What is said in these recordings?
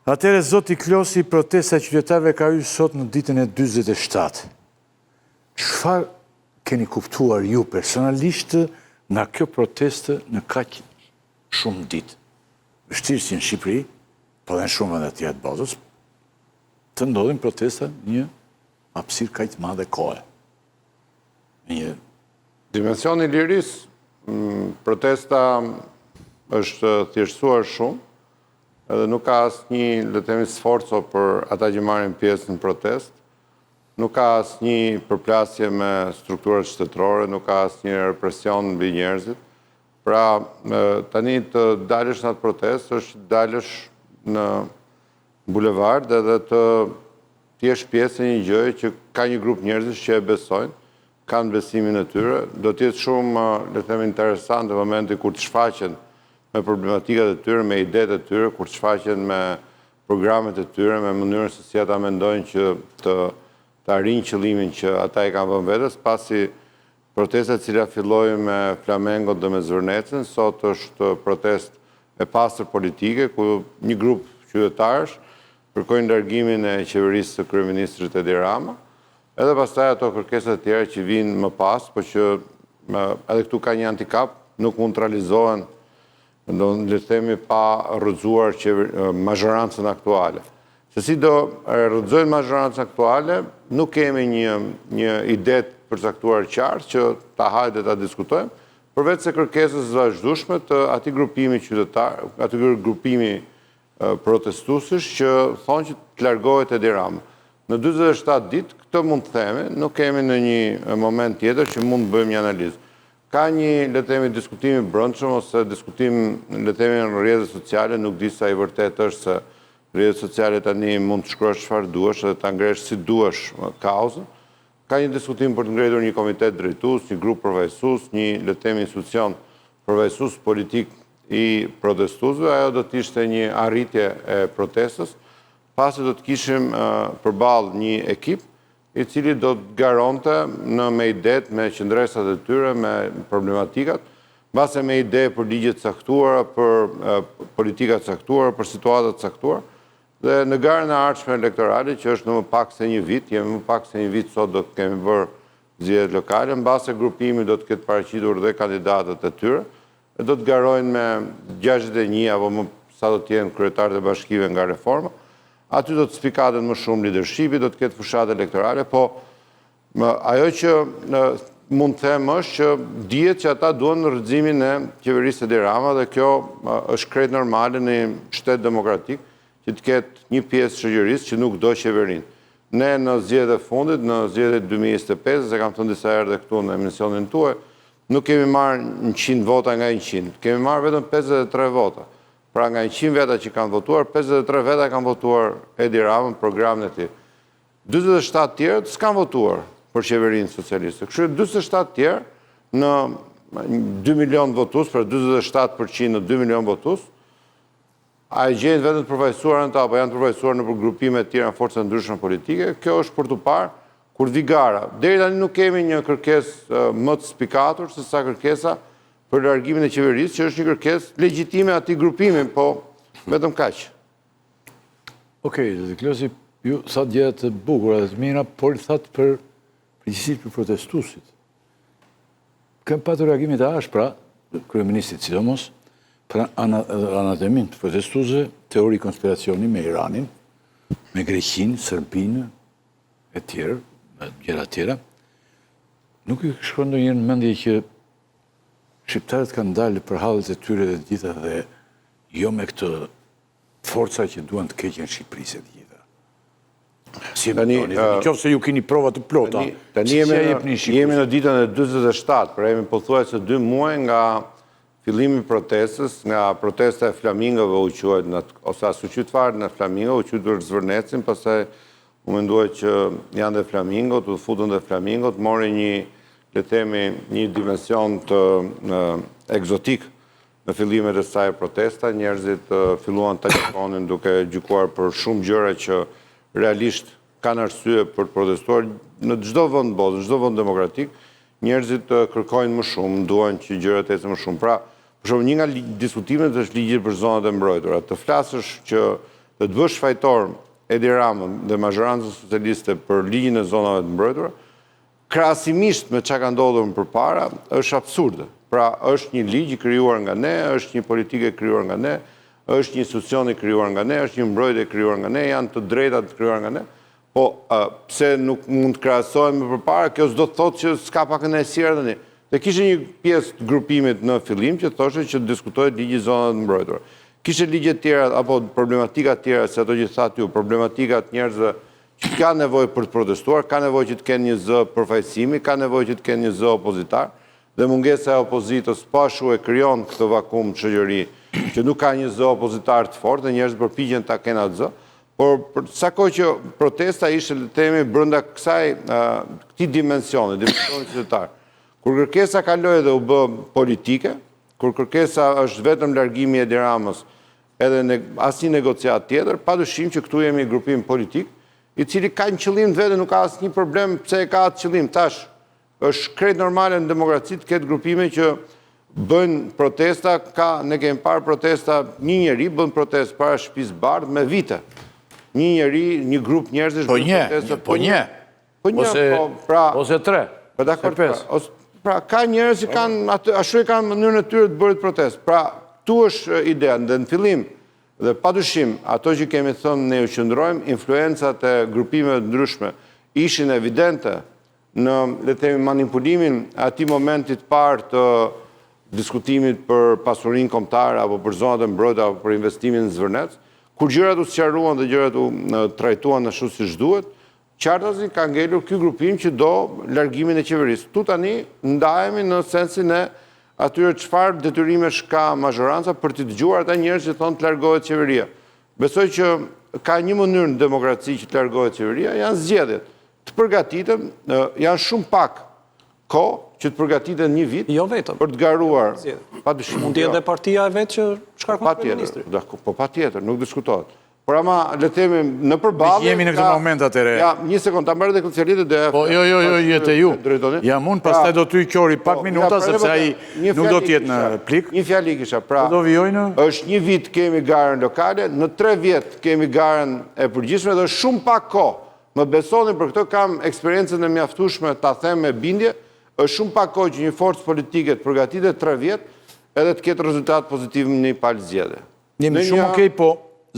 Atëre, zoti Klosi, protesta e qytetarëve ka hyrë sot në ditën e 47. Çfarë keni kuptuar ju personalisht nga kjo protestë në kaq shumë ditë? Vështirë si në Shqipëri, po dhe në shumë edhe tjera të botës, të ndodhin protesta një hapësirë kaq të madhe kohe. Një dimensioni i lirisë, protesta është thjeshtësuar shumë, edhe nuk ka asnjë, le të themi, sforco për ata që marrin pjesë në protestë. Nuk ka asnjë përplasje me strukturat shtetërore, nuk ka asnjë represion mbi njerëzit. Pra, tani të dalësh në atë protestë është dalësh në bulevard edhe të jesh pjesë e një gjëje që ka një grup njerëzish që e besojnë, kanë besimin e tyre. Do të jetë shumë, le të themi, interesant në momenti kur të shfaqen me problematikat e tyre, me idetë e tyre, kur të shfaqen me programet e tyre, me mënyrën se si ata mendojnë që të arrijnë qëllimin që ata i kanë vënë vetes, pasi protesta e cila filloi me flamengot dhe me zërnecën, sot është protestë e pastër politike, ku një grup qytetarësh kërkojnë largimin e qeverisë së kryeministrit Edi Rama, edhe pastaj ato kërkesat e tjera që vinë më pas, por që edhe këtu ka një handicap, nuk mund të realizohen, le të themi, pa rrëzuar mazhorancën aktuale. Se si do rrëzojnë mazhorancën aktuale, nuk kemi një ide të përcaktuar qartë që ta hajë dhe ta diskutojmë, përveç se kërkesës vazhdueshme të atij grupimi qytetar, atij grupimi protestuesish që thonë që të largohet Edi Rama. Në 47 ditë, këtë mund të themi, nuk kemi në një moment tjetër që mund të bëjmë një analizë. Ka një, le të themi, diskutim i brendshëm ose diskutim, le të themi, në rrjetet sociale, nuk di sa i vërtet është se rrjetet sociale tani mund të shkruash çfarë duash edhe ta ngresh si duash kauzën. Ka një diskutim për të ngritur një komitet drejtues, një grup përfaqësues, një, le të themi, institucion përfaqësues politik i protestuesve. Ajo do të ishte një arritje e protestës, pasi do të kishim përballë një ekip i cili do të garonte me idet, me qëndresat e tyre, me problematikat, mbase me ide për ligjet caktuara, për politikat caktuara, për situatat caktuara, dhe në garën e ardhshme elektorale, që është në më pak se një vit, jemi më pak se një vit sot do të kemi bërë zgjedhjet lokale, mbase grupimi do të ketë paraqitur dhe kandidatët e tyre, dhe do të garojnë me 61 apo më sa do të jenë kryetarët e bashkive nga reforma. Aty do të spikatet më shumë leadershipi, do të ketë fushat elektorale, po ajo që mund të them është që dihet që ata duan në rrëzimin e qeverisë Edi Rama dhe kjo është krejt normale në një shtet demokratik që të ketë një pjesë shoqërisë që nuk do qeverinë. Ne në zgjedhjet e fundit, në zgjedhjet e 2025, se kam thënë disa herë dhe këtu në emisionin tuaj, nuk kemi marrë 100 vota nga 100, kemi marrë vetëm 53 vota. Pra nga 100 veta që kanë votuar, 53 veta kanë votuar Edi Ramën, programin e tij. 47 tjerët s'kan votuar për qeverinë socialiste. Kështu 47 tjerë në 2 milion votues, pra 47% në 2 milion votues, a e gjejnë vetëm të përfaqësuar në ta, apo janë të përfaqësuar në grupime të tjera në forca ndryshme politike, kjo është për të parë kur vi gara. Deri tani nuk kemi një kërkesë më të spikatur se sa kërkesa për largimin e qeverisë, që është një kërkesë legjitime atij grupimi, po vetëm kaq. Okej, zoti Klosi, ju sa gjëra të bukura dhe të mira, por i thatë për përgjegjësitë për protestuesit. Kanë patur reagime të ashpra, kryeministit sidomos, për anatemin të protestuesve, teori konspiracioni me Iranin, me Greqinë, Serbinë e tjerë, me gjëra të tjera. Nuk ju shkon ndonjëherë në mendje që shqiptarët kanë dalë për hallet e tyre dhe të gjitha dhe jo me këtë forca që duan të keqen Shqipërisë të gjitha. Si më thoni, nëse ju keni prova të plota. Tani jemi në ditën e 47, pra jemi pothuajse 2 muaj nga fillimi i protestës, nga protesta e flamingove u quajt, ose as u quajt fare në flamingo, u quajtur zvërnecin, pastaj u menduaj që janë dhe flamingot, u futën dhe flamingot, mori një, le të themi, një dimension të egzotik në fillimet e saj protesta. Njerëzit filluan të gjykonin duke gjykuar për shumë gjëra që realisht kanë arsye për të protestuar në çdo vend botë, në çdo vend demokratik. Njerëzit kërkojnë më shumë, duan që gjërat të ecën më shumë. Pra, për shembull, një nga diskutimet është ligji për zonat e mbrojtura. Të flasësh që të bësh fajtor Edi Ramën dhe mazhorancën socialiste për ligjin e zonave të mbrojtura, krahasimisht me çka ka ndodhur më përpara, është absurde. Pra, është një ligj i krijuar nga ne, është një politike e krijuar nga ne, është një institucion i krijuar nga ne, është një mbrojtje e krijuar nga ne, janë të drejta të krijuar nga ne. Po, pse nuk mund të krahasohen më përpara, kjo s'do të thotë që s'ka pa kënaqësi tani. Dhe kishte një pjesë të grupimit në fillim që thoshte që diskutohet ligji i zonave të mbrojtura. Kishte ligje të tjera apo problematika të tjera, se ato që thatë ju, problematika të njerëzve që ka nevojë për të protestuar, ka nevojë që të kenë një zë përfaqësimi, ka nevojë që të kenë një zë opozitar, dhe mungesa e opozitës po ashtu e krijon këtë vakum të shoqëri që nuk ka një zë opozitar të fortë dhe njerëzit përpiqen ta kenë atë zë. Por sa kohë që protesta ishte le të themi brenda këtij dimensioni qytetar. Kur kërkesa kaloi dhe u bë politike, kur kërkesa është vetëm largimi i Edi Ramës, edhe asnjë negociat tjetër, padyshim që këtu jemi grupim politik, i cili ka një qëllim vetë, nuk ka asnjë problem pse e ka atë qëllim. Tash, është krejt normale në demokraci të ketë grupime që bëjnë protesta, ne kemi parë protesta, një njeri bën protestë para shtëpisë Bardh me vite. Një njeri, një grup njerëzish bën protesta. Ose tre. Po dakor. Pra, ka njerëz që ashtu e kanë mënyrën e tyre të bërit protestë. Pra, tu është ideja, në fillim, dhe padyshim, ato që kemi thënë ne u qëndrojmë, influencat e grupimeve të ndryshme ishin evidente në, le të themi, manipulimin atij momentit parë të diskutimit për pasurinë kombëtare apo për zonat e mbrojtura apo për investimin në Zvërnec, kur gjërat u sqaruan dhe gjërat u trajtuan ashtu siç duhet, qartësi ka ngelur ky grupim që do largimin e qeverisë. Tu tani ndahemi në sensin e atyre çfarë detyrimesh ka mazhoranca për të dëgjuar ata njerëz që thonë të largohet qeveria. Besoj që ka një mënyrë në demokraci që të largohet qeveria, janë zgjedhjet. Të përgatiten, janë shumë pak kohë që të përgatiten një vit për të garuar. Mund të jetë dhe partia e vet që shkarkon kryeministri. Po patjetër, nuk diskutohet. Por ama, le të themi, në përballje... Jemi në këtë moment atëre. Ja, një sekond, ta mbarë dhe këtë dhe... Po, jo, jetë ju. Ja mund, pastaj do t'y qori pak minuta, sepse ai nuk do t'jetë në replik. Një fjali kisha, pra, do vjojnë? është një vit kemi garën lokale, në 3 vjet kemi garën e përgjithshme dhe shumë pak kohë. Më besoni për këtë kam eksperiencën e mjaftueshme ta them me bindje, është shumë pak kohë që një forcë politike të përgatitet 3 vjet edhe të ketë rezultat pozitiv në një palë zgjedhje. Jemi shumë okej, po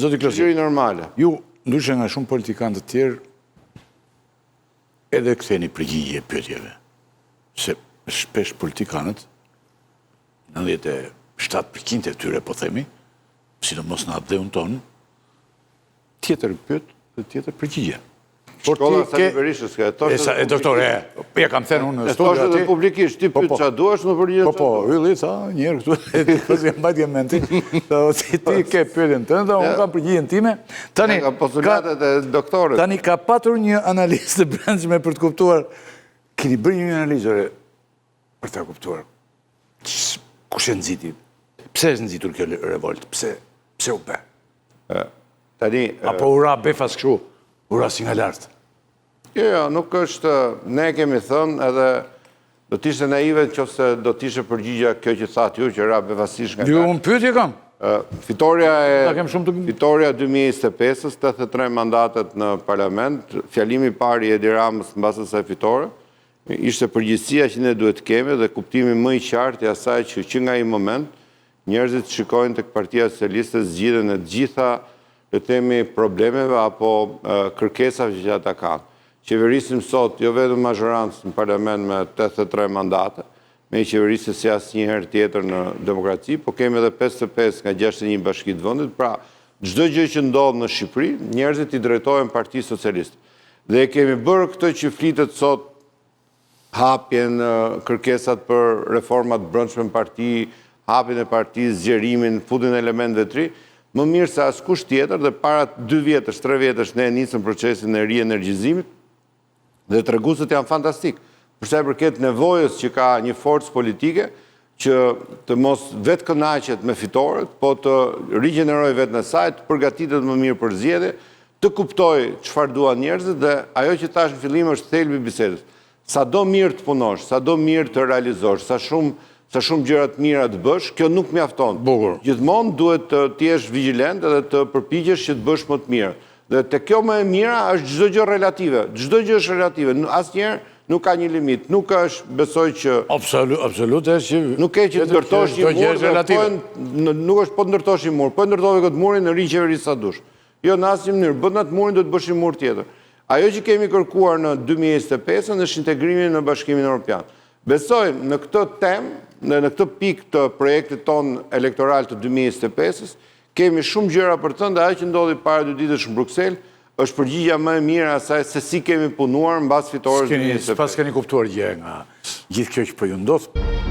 Zoti Klosi, normale. Ju, ndryshe nga shumë politikanë të tjerë, edhe ktheni përgjigje pyetjeve. Se shpesh politikanët, 97% e tyre po themi, sidomos në atë dheun tonë, tjetër pyet dhe tjetër përgjigje. Shkolla Sali Berishës ka e doktore, ja kam thënë unë në studio aty. Publikisht ti pyet çfarë duash në përgjigje. Po, ylli sa njerë këtu, kësi mbajtje mentin, ti ke pyetjen tënde, unë kam përgjigjen time. Tani ka postulatet e doktorit. Tani ka patur një analizë të brendshme për të kuptuar. Keni bërë një analizë për ta kuptuar. Kush e nxiti? Pse është nxitur kjo revolt? Pse u bë? Tani apo ura befas kështu? Ura si nga lartë. Jo, nuk është, ne kemi thënë edhe do t'ishte naive nëse do t'ishte përgjigja kjo që thatë ju që ra befasisht nga lartë. Jo, unë pyetje kam. Fitoria 2025-ës, 83 mandatet në parlament, fjalimi pari i Edi Ramës mbas asaj fitore, ishte përgjegjësia që ne duhet kemi dhe kuptimi më i qartë i asaj që nga ai moment njerëzit shikojnë tek Partia Socialiste zgjidhjen e gjitha le themi problemeve apo kërkesave që ata kanë. Qeverisim sot jo vetëm mazhorancë në parlament me 83 mandate, me i qeverisë si asnjëherë tjetër në demokraci, po kemi edhe 55 nga 61 bashki të vendit, pra çdo gjë që ndodh në Shqipëri, njerëzit i drejtohen Partisë Socialiste. Dhe kemi bërë këtë që flitet sot, hapjen, kërkesat për reformat brendshme në parti, hapjen e partisë, zgjerimin, futjen e elementëve të ri, më mirë se askush tjetër dhe para 2 vjetësh, 3 vjetësh ne nisëm procesin e rienergjizimit dhe treguesit janë fantastik. Për sa i përket nevojës që ka një forcë politike që të mos vetë kënaqet me fitoret, po të rigjenerojë vetë në saj, të përgatitet më mirë për zgjedhje, të kuptojë çfarë duan njerëzit dhe ajo që thash në fillim është thelbi i bisedës. Sa do mirë të punosh, sa do mirë të realizosh, sa shumë gjëra të mira të bësh, kjo nuk mjafton. Bukur. Gjithmonë duhet të jesh vigjilent edhe të përpiqesh që të bësh më të mirë. Dhe te kjo më e mira është çdo gjë relative. Çdo gjë është relative. Asnjëherë nuk ka një limit. Nuk është, besoj që Absolutisht që nuk ke që të ndërtosh një mur, nuk është po të ndërtosh një mur, po ndërtove këtë murin në ri qeveri sa dush. Jo në asnjë mënyrë, bën atë murin do të bësh një mur tjetër. Ajo që kemi kërkuar në 2025 është integrimi në Bashkimin Evropian. Besoj në këtë temë, në këtë pikë të projektit ton elektoral të 2025-s, kemi shumë gjëra për të, dhe ajo që ndodhi para 2 ditësh në Bruksel është përgjigja më e mirë asaj se si kemi punuar mbas fitores 2025. Pas keni kuptuar gjë nga gjithë kjo që po ju ndodh.